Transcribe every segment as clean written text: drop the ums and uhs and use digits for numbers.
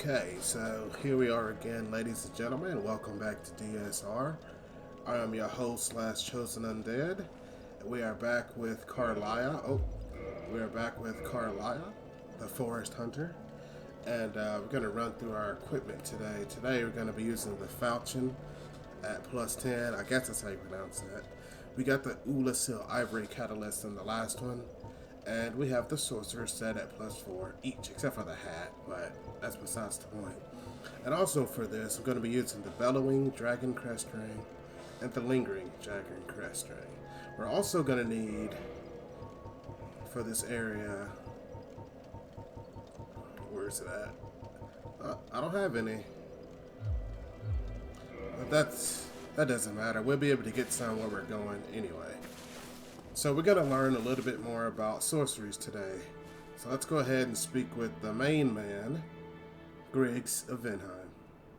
Okay, so here we are again, ladies and gentlemen. Welcome back to DSR. I am your host slash chosen undead. We are back with Carlia. We are back with Carlia, the forest hunter, and we're going to run through our equipment today. Today we're going to be using the falchion at plus 10. I guess that's how you pronounce that. We got the Ulasil Ivory Catalyst in the last one. And we have the sorcerer set at plus 4 each, except for the hat, but that's besides the point. And also for this, I'm going to be using the Bellowing Dragon Crest Ring and the Lingering Dragon Crest Ring. We're also going to need, for this area, where is it at? I don't have any. But that doesn't matter. We'll be able to get some where we're going anyway. So we're going to learn a little bit more about sorceries today. So let's go ahead and speak with the main man, Griggs of Vinheim.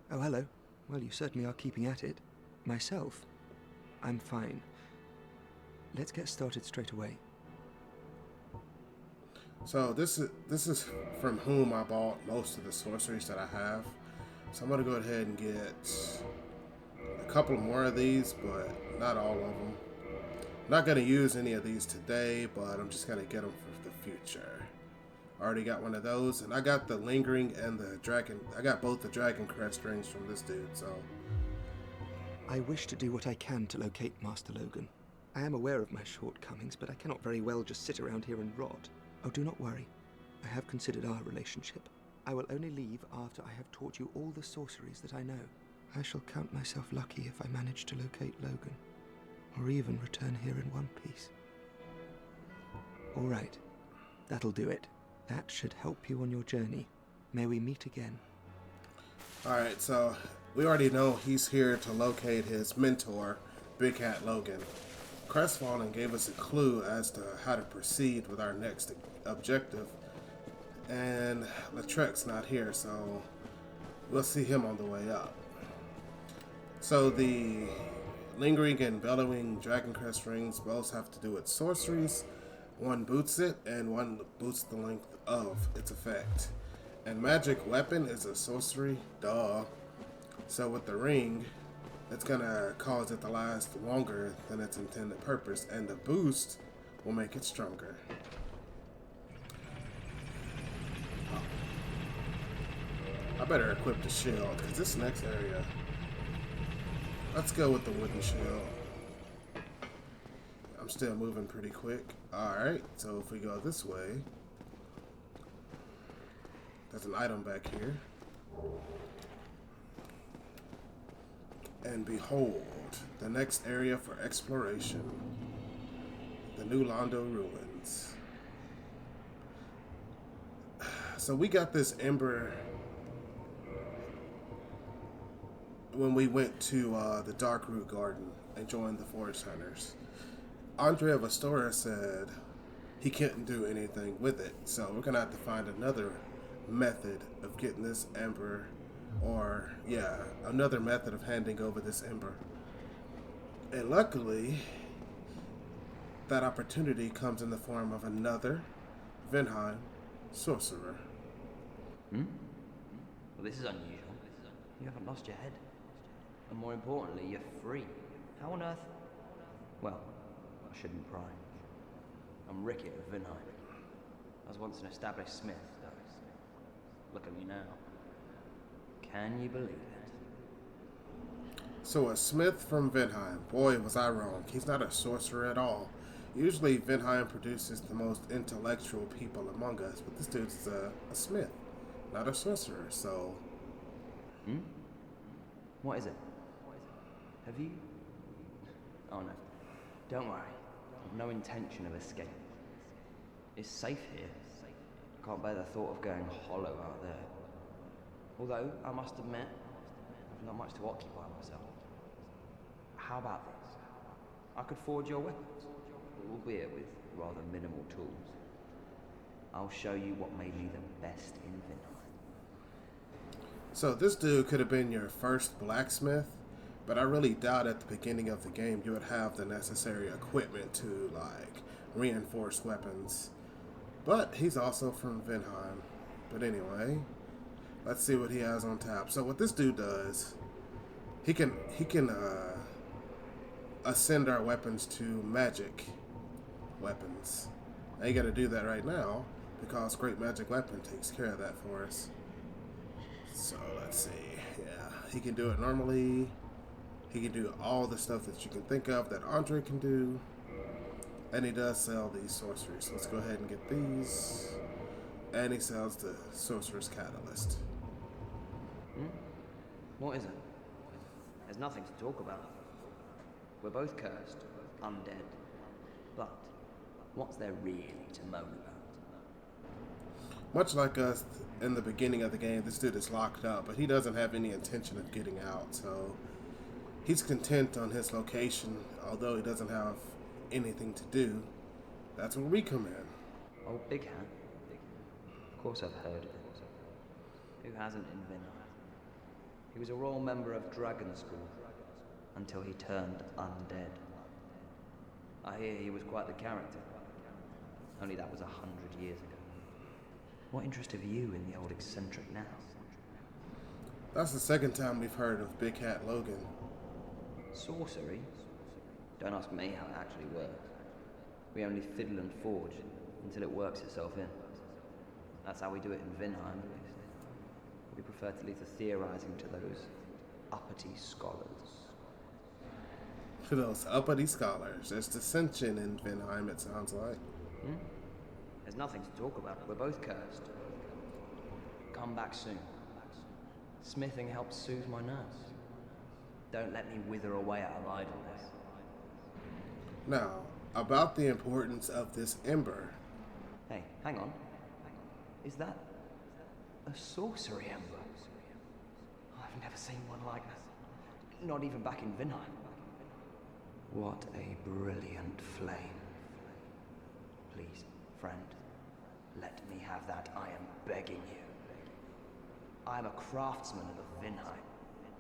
Oh, hello. Well, you certainly are keeping at it. Myself, I'm fine. Let's get started straight away. So this is from whom I bought most of the sorceries that I have. So I'm going to go ahead and get a couple more of these, but not all of them. Not going to use any of these today, but I'm just going to get them for the future. Already got one of those, and I got the Lingering and the Dragon. I got both the Dragon Crest rings from this dude, so. I wish to do what I can to locate Master Logan. I am aware of my shortcomings, but I cannot very well just sit around here and rot. Oh, do not worry. I have considered our relationship. I will only leave after I have taught you all the sorceries that I know. I shall count myself lucky if I manage to locate Logan. Or even return here in one piece. All right, that'll do it. That should help you on your journey. May we meet again. Alright, so we already know he's here to locate his mentor, Big Hat Logan. Crestfallen gave us a clue as to how to proceed with our next objective. And Lautrec's not here, so we'll see him on the way up. So the Lingering and Bellowing Dragon Crest rings both have to do with sorceries. One boosts it, and one boosts the length of its effect. And magic weapon is a sorcery, duh. So with the ring, it's gonna cause it to last longer than its intended purpose, and the boost will make it stronger. I better equip the shield, because this next area. Let's go with the wooden shield. I'm still moving pretty quick. Alright, so if we go this way, there's an item back here. And behold, the next area for exploration. The new Londo Ruins. So we got this ember when we went to the Darkroot Garden and joined the Forest Hunters. Andre of Astoria said he couldn't do anything with it, so we're gonna have to find another method of getting this ember, or another method of handing over this ember. And luckily, that opportunity comes in the form of another Vinheim sorcerer. Well, this is unusual. You haven't lost your head. And more importantly, you're free. How on earth? Well, I shouldn't pry. I'm Ricky of Vinheim. I was once an established smith, though. Look at me now. Can you believe it? So a smith from Vinheim. Boy, was I wrong. He's not a sorcerer at all. Usually Vinheim produces the most intellectual people among us, but this dude's a smith, not a sorcerer, so... What is it? Have you... Oh no. Don't worry. I've no intention of escape. It's safe here. I can't bear the thought of going hollow out there. Although, I must admit, I've not much to occupy myself. How about this? I could forge your weapons, albeit with rather minimal tools. I'll show you what made me the best in Vinheim. So this dude could have been your first blacksmith, but I really doubt at the beginning of the game you would have the necessary equipment to, like, reinforce weapons. But he's also from Vinheim. But anyway, Let's see what he has on tap. So what this dude does, he can ascend our weapons to magic weapons. I ain't gotta do that right now because Great Magic Weapon takes care of that for us. So let's see. Yeah, he can do it normally. He can do all the stuff that you can think of that Andre can do. And he does sell these sorceries. So let's go ahead and get these. And he sells the Sorcerer's Catalyst. What is it? There's nothing to talk about. We're both cursed, undead. But what's there really to moan about? Much like us in the beginning of the game, this dude is locked up, but he doesn't have any intention of getting out, so he's content on his location, although he doesn't have anything to do. That's where we come in. Oh, Big Hat. Of course I've heard of him. Who hasn't in Vinheim? He was a royal member of Dragon School until he turned undead. I hear he was quite the character. Only that was 100 years ago. What interest have you in the old eccentric now? That's the second time we've heard of Big Hat Logan. Sorcery? Don't ask me how it actually works. We only fiddle and forge until it works itself in. That's how we do it in Vinheim, at least. We prefer to leave the theorizing to those uppity scholars. To those uppity scholars. There's dissension in Vinheim, it sounds like. There's nothing to talk about. We're both cursed. Come back soon. Smithing helps soothe my nerves. Don't let me wither away out of idleness. Now, about the importance of this ember. Hey, hang on. Is that a sorcery ember? I've never seen one like that. Not even back in Vinheim. What a brilliant flame. Please, friend, let me have that, I am begging you. I am a craftsman of Vinheim.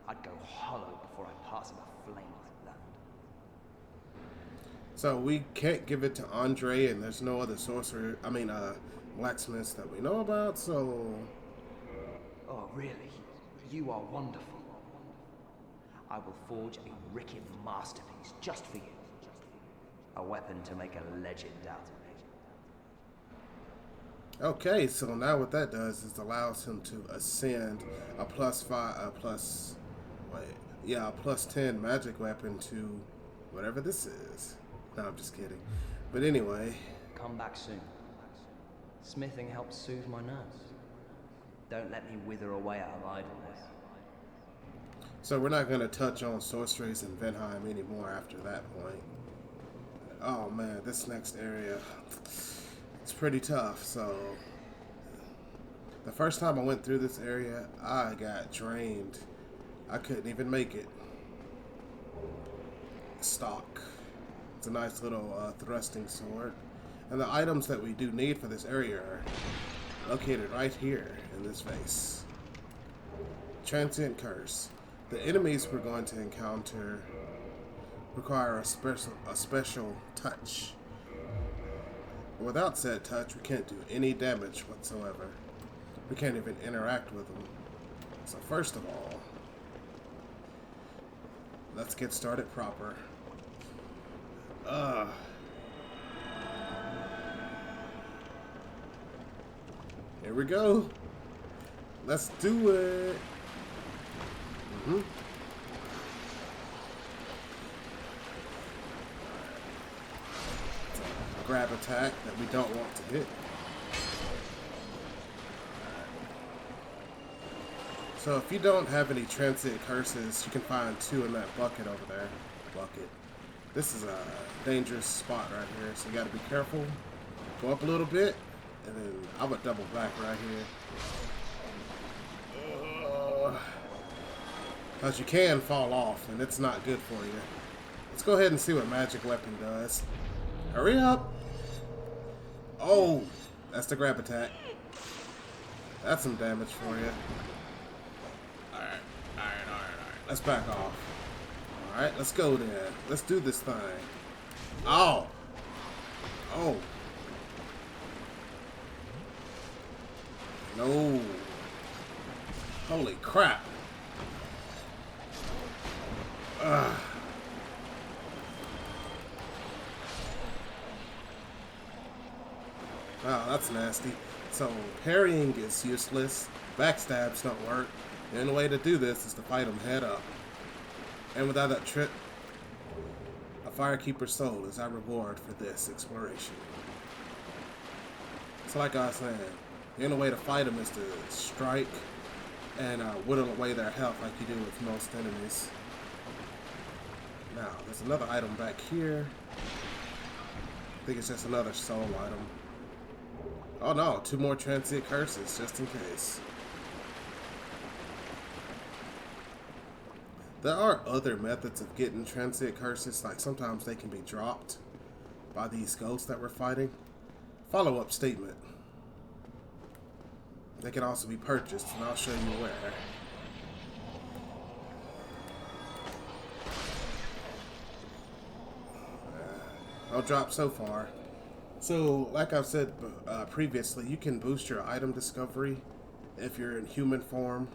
I'd go hollow before I pass a flame like that. So we can't give it to Andre, and there's no other blacksmiths that we know about, so... Oh, really? You are wonderful. I will forge a wicked masterpiece just for you. A weapon to make a legend out of me. Okay, so now what that does is allows him to ascend a plus 10 magic weapon to whatever this is. No, I'm just kidding. But anyway. Come back soon. Smithing helps soothe my nerves. Don't let me wither away out of idleness. So we're not going to touch on sorceries in Vinheim anymore after that point. Oh man, this next area, it's pretty tough. So the first time I went through this area, I got drained. I couldn't even make it. Stock. It's a nice little thrusting sword. And the items that we do need for this area are located right here in this vase. Transient Curse. The enemies we're going to encounter require a special touch. Without said touch, we can't do any damage whatsoever. We can't even interact with them. So first of all, let's get started proper. Here we go. Let's do it. A grab attack that we don't want to hit. So if you don't have any transient curses, you can find 2 in that bucket over there. Bucket. This is a dangerous spot right here, so you gotta be careful. Go up a little bit, and then I would double back right here. Because you can fall off, and it's not good for you. Let's go ahead and see what Magic Weapon does. Hurry up! Oh, that's the grab attack. That's some damage for you. Alright. Let's back off. Alright, let's go then. Let's do this thing. Oh! Oh! No! Holy crap. Ugh. Wow, that's nasty. So parrying is useless. Backstabs don't work. The only way to do this is to fight them head up. And without that trick, a Firekeeper's soul is our reward for this exploration. So like I was saying, the only way to fight them is to strike and whittle away their health like you do with most enemies. Now, there's another item back here. I think it's just another soul item. Oh no, 2 more transient curses, just in case. There are other methods of getting transient curses, like sometimes they can be dropped by these ghosts that we're fighting. Follow-up statement. They can also be purchased, and I'll show you where. No drop so far. So, like I've said previously, you can boost your item discovery if you're in human form,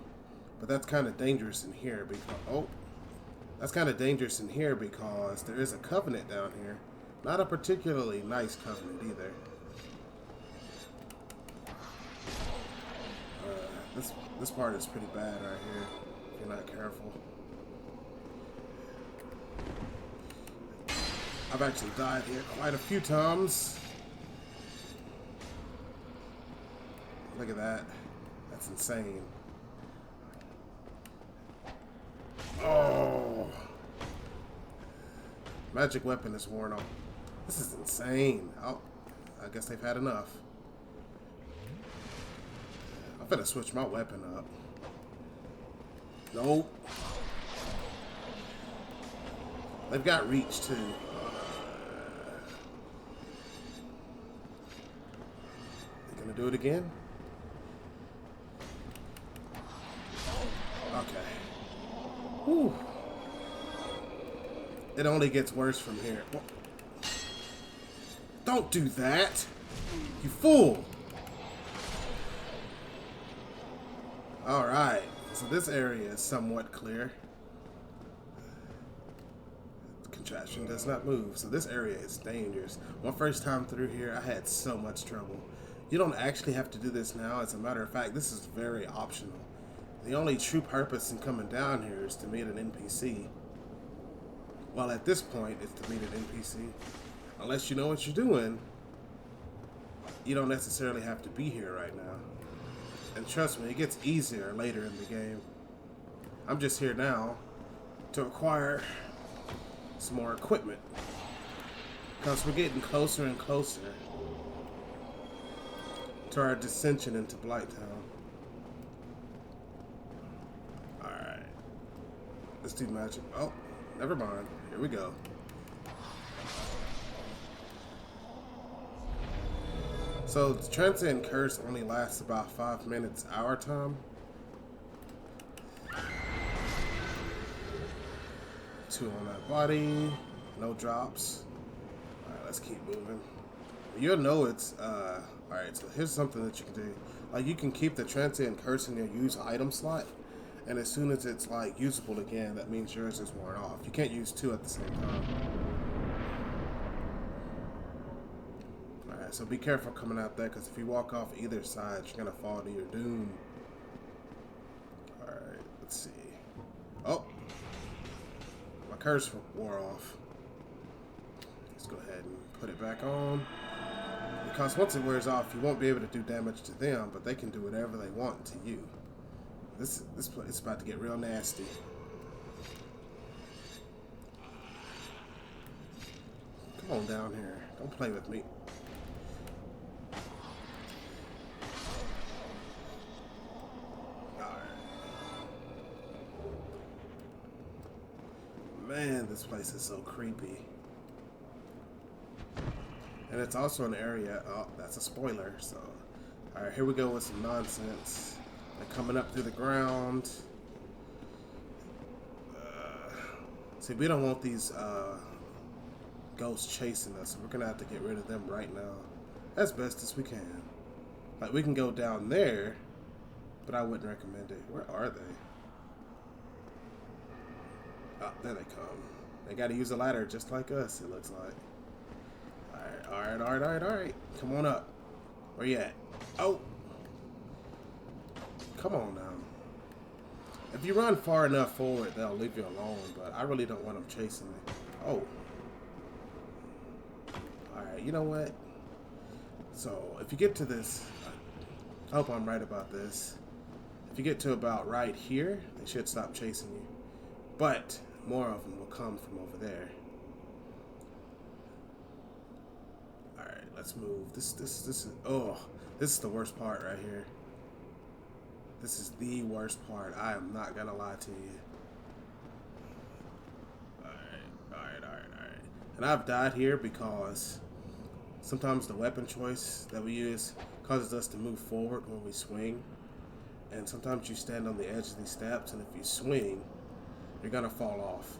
but that's kind of dangerous in here because there is a covenant down here. Not a particularly nice covenant either. This part is pretty bad right here if you're not careful. I've actually died here quite a few times. Look at that. That's insane. Oh. Magic weapon is worn off. This is insane. Oh, I guess they've had enough. I'm finna switch my weapon up. Nope. They've got reach too. They gonna do it again? Okay. Whew. It only gets worse from here. Don't do that! You fool! Alright, so this area is somewhat clear. The contraption does not move, so this area is dangerous. My first time through here, I had so much trouble. You don't actually have to do this now. As a matter of fact, this is very optional. The only true purpose in coming down here is to meet an NPC. Well, at this point, it's to meet an NPC. Unless you know what you're doing, you don't necessarily have to be here right now. And trust me, it gets easier later in the game. I'm just here now to acquire some more equipment. Because we're getting closer and closer to our descension into Blighttown. Alright. Let's do magic. Oh, never mind. Here we go. So the transient curse only lasts about 5 minutes our time. 2 on that body, no drops. Alright, let's keep moving. You'll know it's alright, so here's something that you can do. Like you can keep the transient curse in your use item slot, and as soon as it's like usable again, that means yours is worn off. You can't use 2 at the same time. So be careful coming out there, because if you walk off either side, you're going to fall to your doom. Alright, let's see. Oh! My curse wore off. Let's go ahead and put it back on. Because once it wears off, you won't be able to do damage to them, but they can do whatever they want to you. This place is about to get real nasty. Come on down here. Don't play with me. Man, this place is so creepy. And it's also an area, oh, that's a spoiler, so. Alright, here we go with some nonsense. They're coming up through the ground. See, we don't want these ghosts chasing us, so we're gonna have to get rid of them right now. As best as we can. Like, we can go down there but I wouldn't recommend it. Where are they? Oh, there they come. They got to use a ladder just like us, it looks like. Alright. Come on up. Where you at? Oh! Come on now. If you run far enough forward, they'll leave you alone, but I really don't want them chasing me. Oh. Alright, you know what? So, if you get to this, I hope I'm right about this. If you get to about right here, they should stop chasing you. But, more of them will come from over there. Alright, let's move. This is, oh, this is the worst part right here. This is the worst part. I am not gonna lie to you. Alright. And I've died here because sometimes the weapon choice that we use causes us to move forward when we swing. And sometimes you stand on the edge of these steps, and if you swing, you're gonna fall off.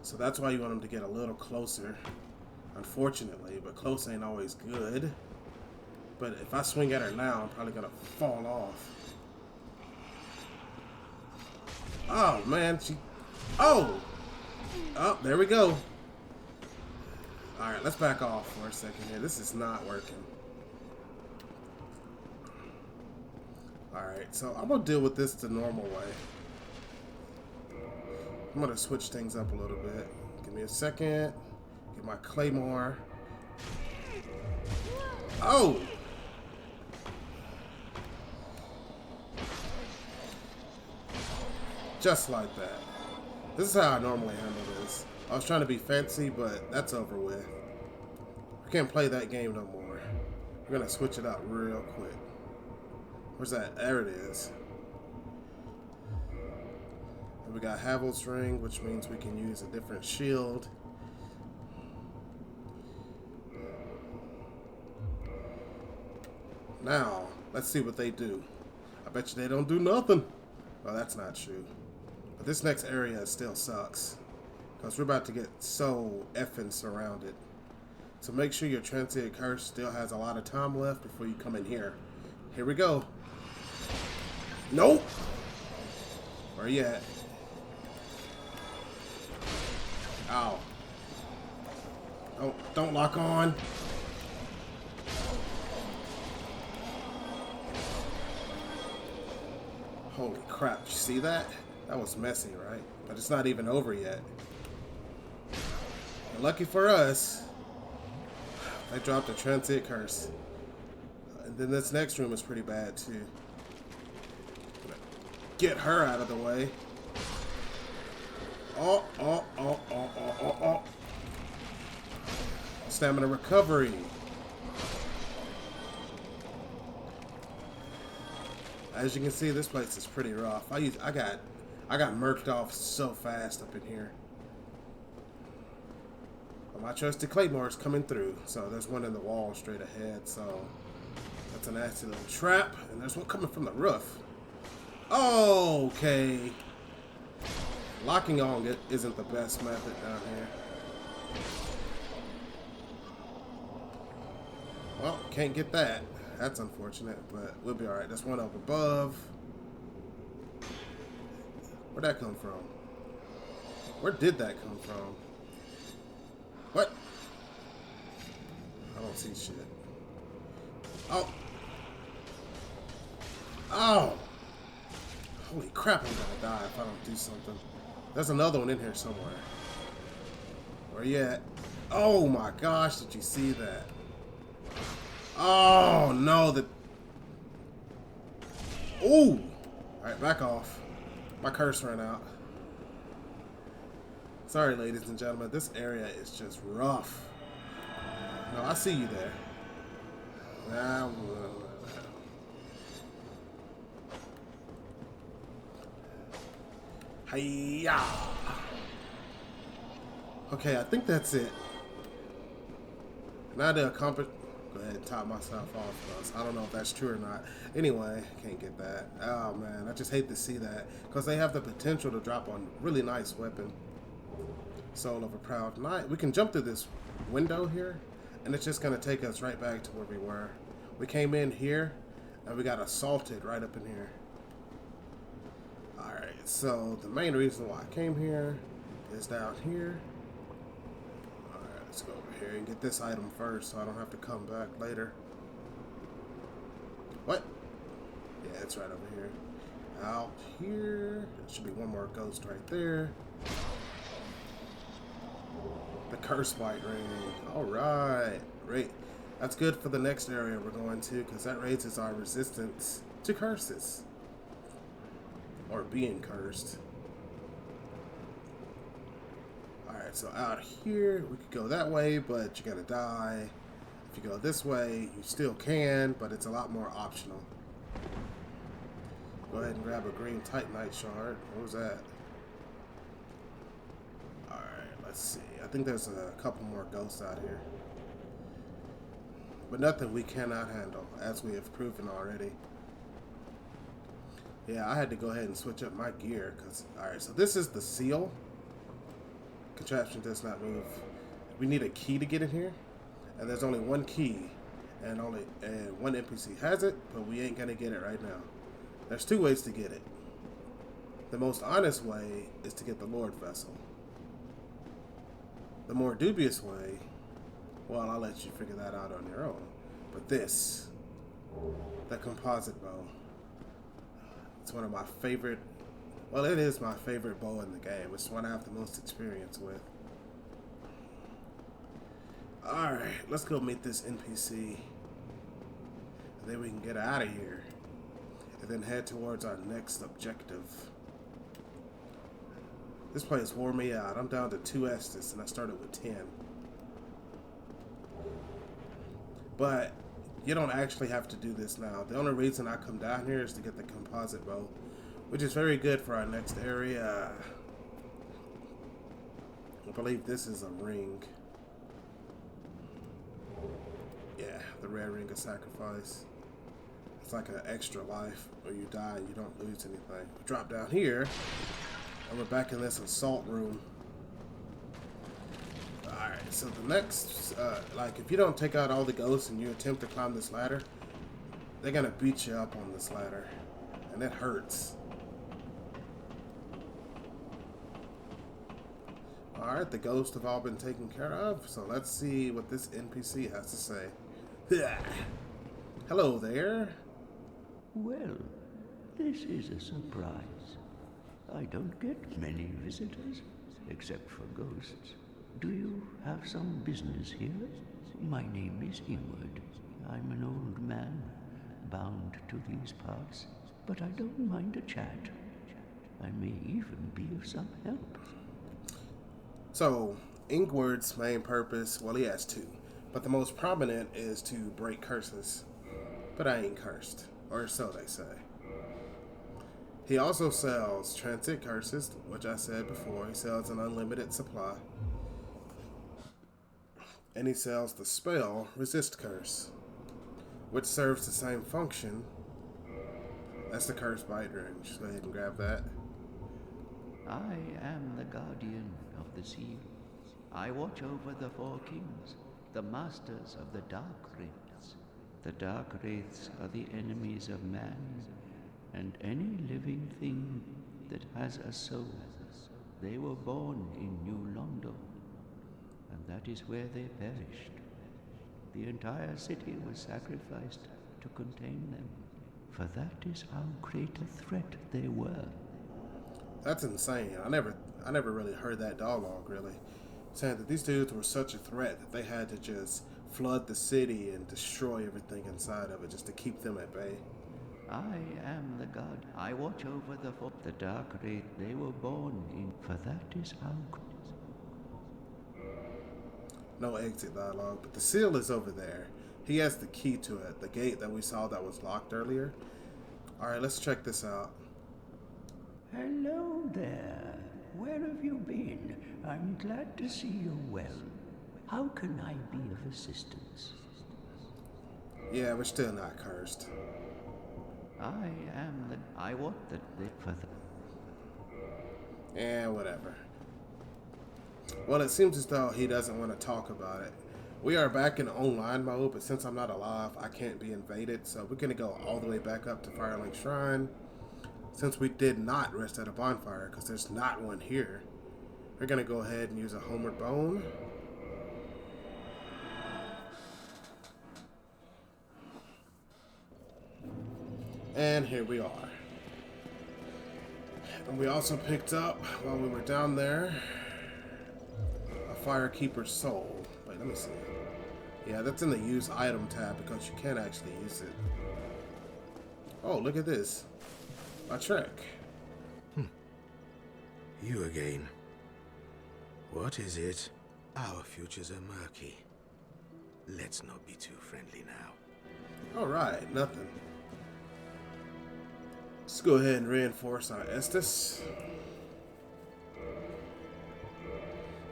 So that's why you want them to get a little closer, unfortunately, but close ain't always good. But if I swing at her now, I'm probably gonna fall off. Oh man, oh, there we go. Alright, let's back off for a second here. This is not working. Alright, so I'm gonna deal with this the normal way. I'm gonna switch things up a little bit. Give me a second. Get my claymore. Oh! Just like that. This is how I normally handle this. I was trying to be fancy, but that's over with. I can't play that game no more. We're gonna switch it out real quick. Where's that? There it is. And we got Havel's Ring, which means we can use a different shield. Now, let's see what they do. I bet you they don't do nothing. Well, that's not true. But this next area still sucks, because we're about to get so effing surrounded. So make sure your transient curse still has a lot of time left before you come in here. Here we go. Nope. Where you at? Ow. Oh, don't lock on. Holy crap, you see that? That was messy, right? But it's not even over yet. And lucky for us, I dropped a transient curse. And then this next room is pretty bad too. Get her out of the way. Oh. Stamina recovery. As you can see, this place is pretty rough. I got murked off so fast up in here. But my trusty claymore is coming through. So there's one in the wall straight ahead. So that's a nasty little trap. And there's one coming from the roof. Okay. Locking on it isn't the best method down here. Well, can't get that. That's unfortunate, but we'll be alright. There's one up above. Where'd that come from? Where did that come from? What? I don't see shit. Oh. Oh. Holy crap, I'm gonna die if I don't do something. There's another one in here somewhere. Where you at? Oh my gosh, did you see that? Oh no, ooh! Alright, back off. My curse ran out. Sorry, ladies and gentlemen, this area is just rough. No, I see you there. Hiya! Okay, I think that's it. Now to accomplish. Go ahead and top myself off, because I don't know if that's true or not. Anyway, can't get that. Oh man, I just hate to see that, because they have the potential to drop a really nice weapon. Soul of a Proud Knight. We can jump through this window here, and it's just going to take us right back to where we were. We came in here, And we got assaulted right up in here. Alright, so the main reason why I came here is down here. Alright, let's go over here and get this item first so I don't have to come back later. What? Yeah, it's right over here. Out here. There should be one more ghost right there. The curse bite ring. Alright. Great. That's good for the next area we're going to, because that raises our resistance to curses. Or being cursed. Alright, so out here, we could go that way, but you're gonna die. If you go this way, you still can, but it's a lot more optional. Go ahead and grab a green Titanite shard. What was that? Alright, let's see. I think there's a couple more ghosts out here. But nothing we cannot handle, as we have proven already. Yeah, I had to go ahead and switch up my gear, because... Alright, so this is the seal. Contraption does not move. We need a key to get in here. And there's only one key. And one NPC has it, but we ain't gonna get it right now. There's two ways to get it. The most honest way is to get the Lord Vessel. The more dubious way, well, I'll let you figure that out on your own. But this, the composite bow, it's one of my favorite, well, it is my favorite bow in the game. It's one I have the most experience with. Alright, let's go meet this NPC. And then we can get out of here. And then head towards our next objective. This place wore me out. I'm down to 2 Estus and I started with 10. But you don't actually have to do this now. The only reason I come down here is to get the composite bow, which is very good for our next area. I believe this is a ring. Yeah, the rare ring of sacrifice. It's like an extra life where you die and you don't lose anything. We drop down here and we're back in this assault room. Alright, so the next, like if you don't take out all the ghosts and you attempt to climb this ladder, they're gonna beat you up on this ladder. And it hurts. Alright, the ghosts have all been taken care of, so let's see what this NPC has to say. Hello there. Well, this is a surprise. I don't get many visitors, except for ghosts. Do you have some business here? My name is Inward. I'm an old man, bound to these parts, but I don't mind a chat. I may even be of some help. So, Ingward's main purpose, well, he has two, but the most prominent is to break curses. But I ain't cursed, or so they say. He also sells transit curses, which I said before. He sells an unlimited supply. And he sells the spell Resist Curse, which serves the same function as the Curse Bite Ring. Just go ahead and grab that. I am the guardian of the seal. I watch over the 4 kings, the masters of the Dark Wraiths. The Dark Wraiths are the enemies of man, and any living thing that has a soul. They were born in New Londo, and that is where they perished. The entire city was sacrificed to contain them, for that is how great a threat they were. That's insane. I never really heard that dialogue, really. Saying that these dudes were such a threat that they had to just flood the city and destroy everything inside of it just to keep them at bay. I am the god. I watch over the Dark Wraith they were born in, for that is how... No exit dialogue, but the seal is over there. He has the key to it, the gate that we saw that was locked earlier. Alright, let's check this out. Hello there. Where have you been? I'm glad to see you well. How can I be of assistance? Yeah, we're still not cursed. I want the for the... Yeah, whatever. Well, it seems as though he doesn't want to talk about it. We are back in online mode, but since I'm not alive, I can't be invaded. So we're going to go all the way back up to Firelink Shrine. Since we did not rest at a bonfire, because there's not one here, we're going to go ahead and use a Homeward Bone. And here we are. And we also picked up, while we were down there, a Firekeeper's Soul. Wait, let me see. Yeah, that's in the Use Item tab because you can actually use it. Oh, look at this. A Trek. You again. What is it? Our futures are murky. Let's not be too friendly now. Alright, nothing. Let's go ahead and reinforce our Estus.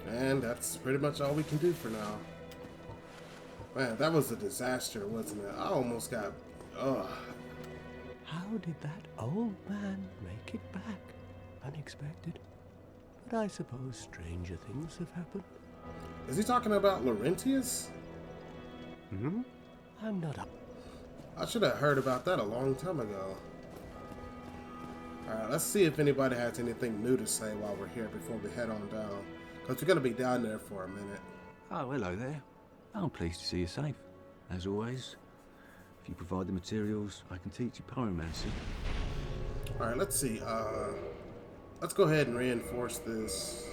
And that's pretty much all we can do for now. Man, that was a disaster, wasn't it? I almost got... Ugh. How did that old man make it back? Unexpected. But I suppose stranger things have happened. Is he talking about Laurentius? I'm not up. I should have heard about that a long time ago. Alright, let's see if anybody has anything new to say while we're here before we head on down. Because we're going to be down there for a minute. Oh, hello there. I'm pleased to see you safe. As always, if you provide the materials, I can teach you pyromancy. Alright, let's see. Let's go ahead and reinforce this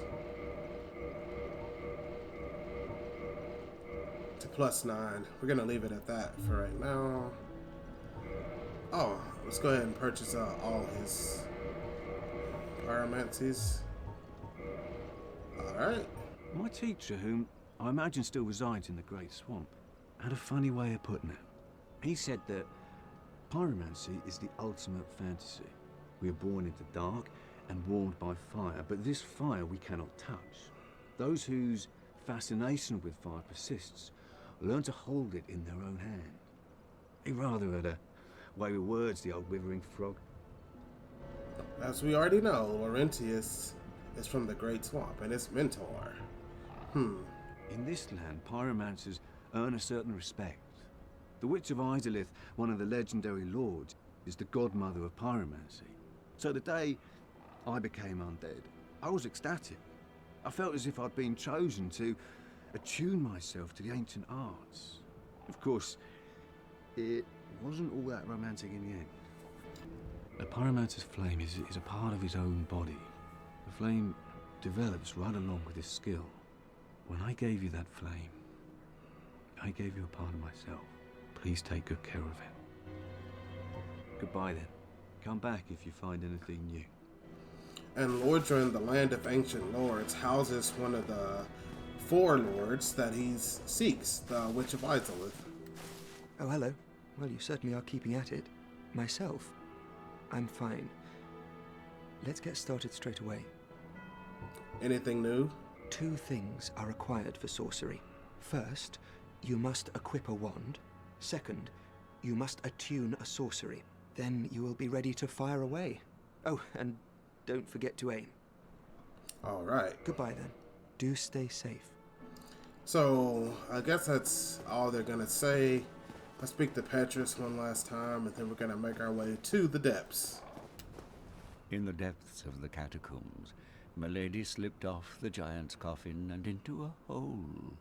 to +9. We're going to leave it at that for right now. Oh, let's go ahead and purchase all his pyromancies. Alright. My teacher, whom I imagine still resides in the Great Swamp, had a funny way of putting it. He said that pyromancy is the ultimate fantasy. We are born into dark and warmed by fire, but this fire we cannot touch. Those whose fascination with fire persists learn to hold it in their own hand. He rather had a way with words, the old withering frog. As we already know, Laurentius is from the Great Swamp and his mentor. In this land, pyromancers earn a certain respect. The Witch of Izalith, one of the legendary lords, is the godmother of pyromancy. So the day I became undead, I was ecstatic. I felt as if I'd been chosen to attune myself to the ancient arts. Of course, it wasn't all that romantic in the end. A pyromancer's flame is a part of his own body. The flame develops right along with his skill. When I gave you that flame, I gave you a part of myself. Please take good care of it. Goodbye then. Come back if you find anything new. And Lordran, the land of ancient lords, houses one of the 4 lords that he seeks, the Witch of Izalith. Oh, hello. Well, you certainly are keeping at it. Myself, I'm fine. Let's get started straight away. Anything new? 2 things are required for sorcery. First, you must equip a wand. Second, you must attune a sorcery. Then you will be ready to fire away. Oh, and don't forget to aim. All right. Goodbye then. Do stay safe. So, I guess that's all they're going to say. Let's speak to Petrus one last time, and then we're going to make our way to the depths. In the depths of the catacombs, Milady slipped off the giant's coffin and into a hole.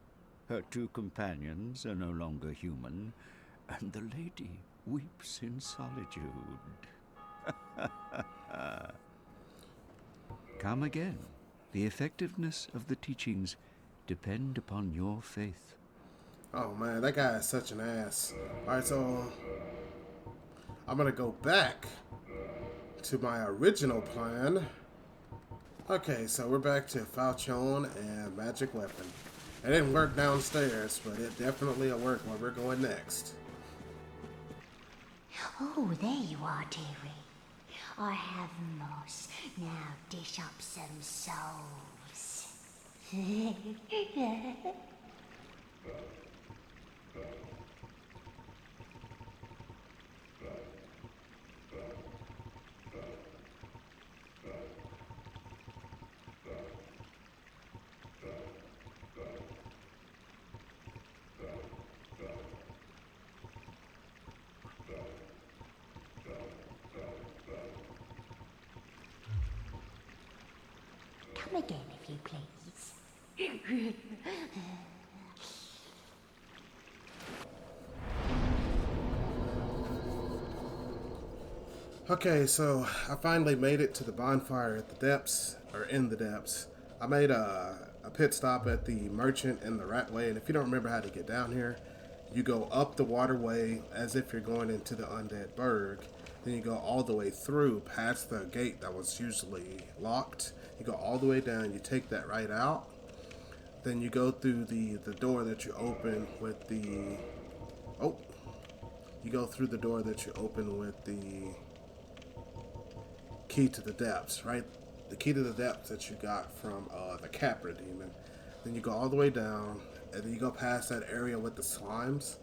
Her 2 companions are no longer human, and the lady weeps in solitude. Come again. The effectiveness of the teachings depend upon your faith. Oh man, that guy is such an ass. Alright, so I'm gonna go back to my original plan. Okay, so we're back to Falchion and Magic Weapon. It didn't work downstairs, but it definitely will work where we're going next. Oh, there you are, dearie. I have moss. Now dish up some souls. Come again, if you please. Okay, so I finally made it to the bonfire at the depths, or in the depths. I made a pit stop at the merchant and the ratway, and if you don't remember how to get down here, you go up the waterway as if you're going into the Undead Burg. Then you go all the way through past the gate that was usually locked. You go all the way down, you take that right out. Then you go through the door that you open with the... Oh! You go through the door that you open with the key to the depths, right? The key to the depths that you got from the Capra demon. Then you go all the way down, and then you go past that area with the slimes,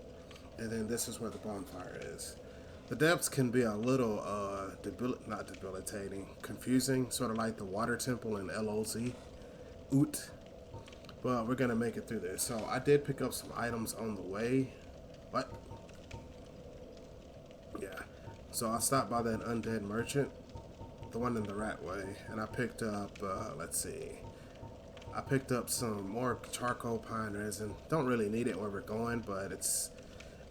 and then this is where the bonfire is. The depths can be a little not debilitating, confusing, sort of like the water temple in LOZ, Oot. But we're gonna make it through there. So I did pick up some items on the way. What? Yeah. So I stopped by that undead merchant, the one in the Ratway, and I picked up, let's see. I picked up some more charcoal pine resin. Don't really need it where we're going, but it's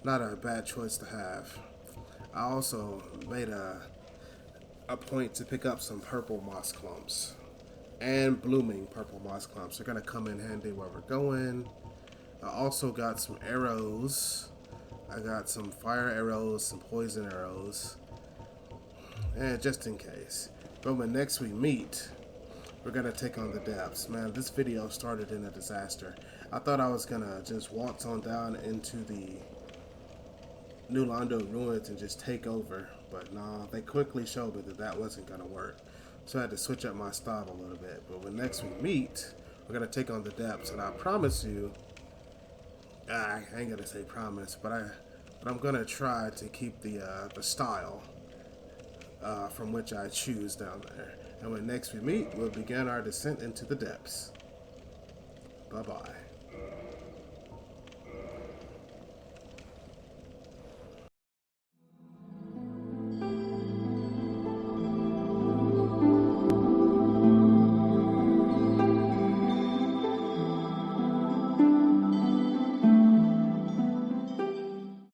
not a bad choice to have. I also made a point to pick up some purple moss clumps and blooming purple moss clumps. They're gonna come in handy where we're going. I also got some arrows. I got some fire arrows, some poison arrows, and just in case. But when next we meet, we're gonna take on the depths. Man, this video started in a disaster. I thought I was gonna just waltz on down into the new Londo Ruins and just take over, but no, they quickly showed me that that wasn't gonna work. So I had to switch up my style a little bit. But when next we meet, we're gonna take on the depths, and I promise you, I ain't gonna say promise, but I'm gonna try to keep the style from which I choose down there. And when next we meet, we'll begin our descent into the depths. Bye bye.